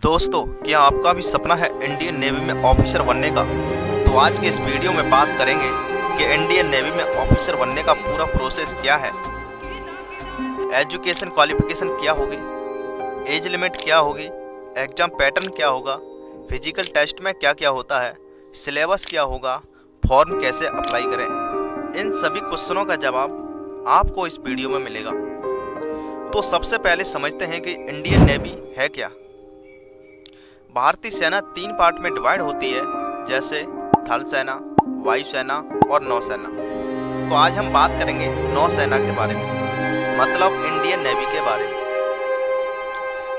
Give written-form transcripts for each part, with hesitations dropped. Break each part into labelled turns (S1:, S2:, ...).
S1: दोस्तों, क्या आपका भी सपना है इंडियन नेवी में ऑफिसर बनने का? तो आज के इस वीडियो में बात करेंगे कि इंडियन नेवी में ऑफिसर बनने का पूरा प्रोसेस क्या है, एजुकेशन क्वालिफिकेशन क्या होगी, एज लिमिट क्या होगी, एग्जाम पैटर्न क्या होगा, फिजिकल टेस्ट में क्या क्या होता है, सिलेबस क्या होगा, फॉर्म कैसे अप्लाई करें। इन सभी क्वेश्चनों का जवाब आपको इस वीडियो में मिलेगा। तो सबसे पहले समझते हैं कि इंडियन नेवी है क्या। भारतीय सेना 3 पार्ट में डिवाइड होती है, जैसे थल सेना, वायु सेना और नौसेना। तो आज हम बात करेंगे नौसेना के बारे में, मतलब इंडियन नेवी के बारे में।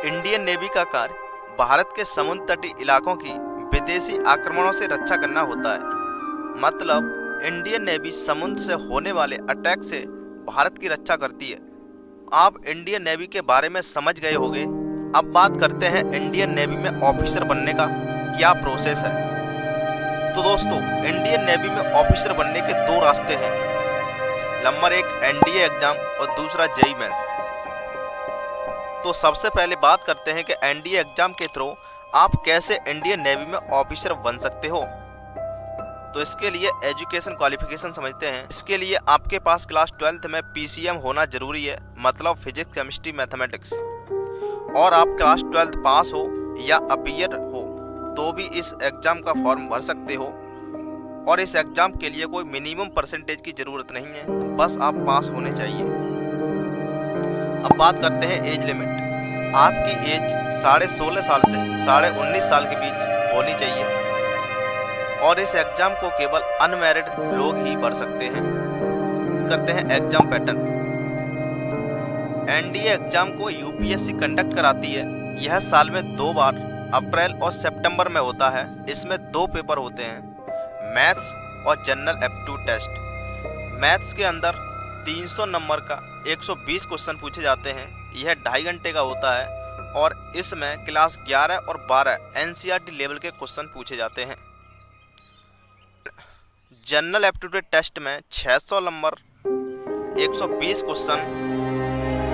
S1: इंडियन नेवी का कार्य भारत के समुद्र तटीय इलाकों की विदेशी आक्रमणों से रक्षा करना होता है। मतलब इंडियन नेवी समुद्र से होने वाले अटैक से भारत की रक्षा करती है। आप इंडियन नेवी के बारे में समझ गए होंगे। अब बात करते हैं इंडियन नेवी में ऑफिसर बनने का क्या प्रोसेस है। तो दोस्तों, इंडियन नेवी में ऑफिसर बनने के 2 रास्ते हैं। नंबर 1 एनडीए एग्जाम और दूसरा जेईई मेंस। तो सबसे पहले बात करते हैं कि एनडीए एग्जाम के थ्रू आप कैसे इंडियन नेवी में ऑफिसर बन सकते हो। तो इसके लिए एजुकेशन क्वालिफिकेशन समझते हैं। इसके लिए आपके पास क्लास 12th में पीसीएम होना जरूरी है, मतलब फिजिक्स केमिस्ट्री मैथमेटिक्स। और आप क्लास 12th पास हो या अपीयर हो तो भी इस एग्जाम का फॉर्म भर सकते हो। और इस एग्जाम के लिए कोई मिनिमम परसेंटेज की जरूरत नहीं है, बस आप पास होने चाहिए। अब बात करते हैं एज लिमिट। आपकी एज 16.5 साल से 19.5 साल के बीच होनी चाहिए। और इस एग्जाम को केवल अनमैरिड लोग ही भर सकते हैं। करते हैं एग्जाम पैटर्न। एनडीए एग्जाम को यूपीएससी कंडक्ट कराती है। यह साल में 2 बार अप्रैल और सितंबर में होता है। इसमें 2 पेपर होते हैं, मैथ्स और जनरल एप्टीट्यूड टेस्ट। मैथ्स के अंदर 300 नंबर का 120 क्वेश्चन पूछे जाते हैं। यह 2.5 घंटे का होता है और इसमें क्लास 11 और 12 एनसीईआरटी लेवल के क्वेश्चन पूछे जाते हैं। जनरल एप्टीट्यूड टेस्ट में 600 नंबर 120 क्वेश्चन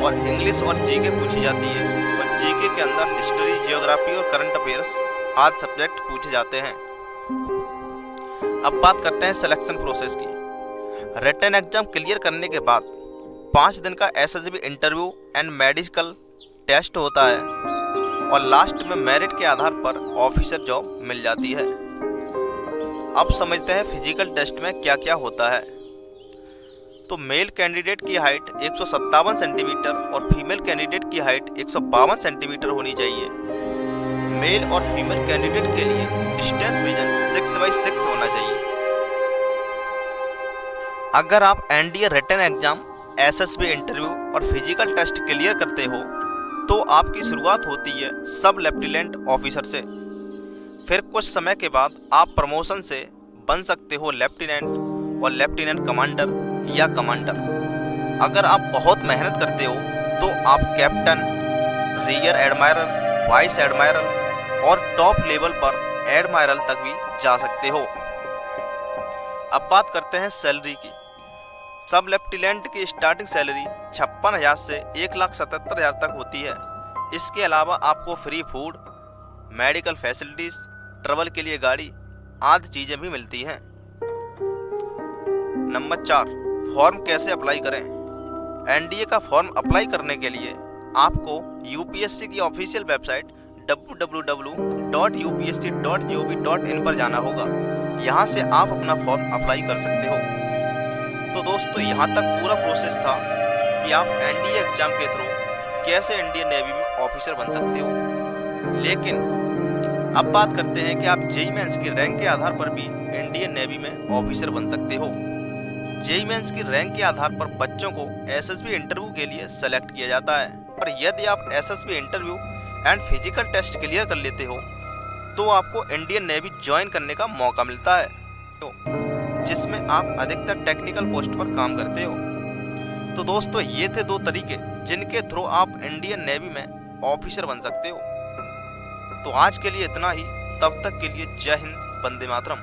S1: और इंग्लिश और जीके पूछी जाती है। और जीके के अंदर हिस्ट्री, जियोग्राफी और करंट अफेयर्स आदि सब्जेक्ट पूछे जाते हैं। अब बात करते हैं सिलेक्शन प्रोसेस की। रिटन एग्जाम क्लियर करने के बाद 5 दिन का SSB interview and medical test होता है और लास्ट में मेरिट के आधार पर ऑफिसर जॉब मिल जाती है। अब समझते हैं फिजिकल टेस्ट में क्या क्या होता है। तो मेल कैंडिडेट की हाइट 157 सेंटीमीटर और फीमेल कैंडिडेट की हाइट 152 सेंटीमीटर होनी चाहिए। मेल और फीमेल कैंडिडेट के लिए डिस्टेंस विजन 6x6 होना चाहिए। अगर आप NDA written exam, SSB interview और फिजिकल टेस्ट क्लियर करते हो तो आपकी शुरुआत होती है सब लेफ्टिनेंट ऑफिसर से। फिर कुछ समय के बाद आप प्रमोशन से बन सकते हो लेफ्टिनेंट और लेफ्टिनेंट कमांडर या कमांडर। अगर आप बहुत मेहनत करते हो तो आप captain, rear admiral, vice admiral और टॉप लेवल पर एडमायरल तक भी जा सकते हो। अब बात करते हैं सैलरी की। सब लेफ्टिनेंट की स्टार्टिंग सैलरी 56,000 से 1,77,000 तक होती है। इसके अलावा आपको free food, medical facilities, travel के लिए गाड़ी आदि चीजें भी मिलती हैं। नंबर 4 फॉर्म कैसे अप्लाई करें। एनडीए का फॉर्म अप्लाई करने के लिए आपको यूपीएससी की ऑफिशियल वेबसाइट www.upsc.gov.in पर जाना होगा। यहां से आप अपना फॉर्म अप्लाई कर सकते हो। तो दोस्तों, यहां तक पूरा प्रोसेस था कि आप एनडीए एग्जाम के थ्रू कैसे इंडियन नेवी में ऑफिसर बन सकते हो। लेकिन अब बात करते हैं कि आप जेईई मेंस की रैंक के आधार पर भी इंडियन नेवी में ऑफिसर बन सकते हो। जेईई मेंस की रैंक के आधार पर बच्चों को एसएसबी इंटरव्यू के लिए सेलेक्ट किया जाता है। पर यदि आप SSB interview and physical test clear कर लेते हो तो आपको इंडियन नेवी ज्वाइन करने का मौका मिलता है, जिसमें आप अधिकतर टेक्निकल पोस्ट पर काम करते हो। तो दोस्तों, ये थे 2 तरीके जिनके थ्रू आप इंडियन नेवी में ऑफिसर बन सकते हो। तो आज के लिए इतना ही। तब तक के लिए जय हिंद, वंदे मातरम।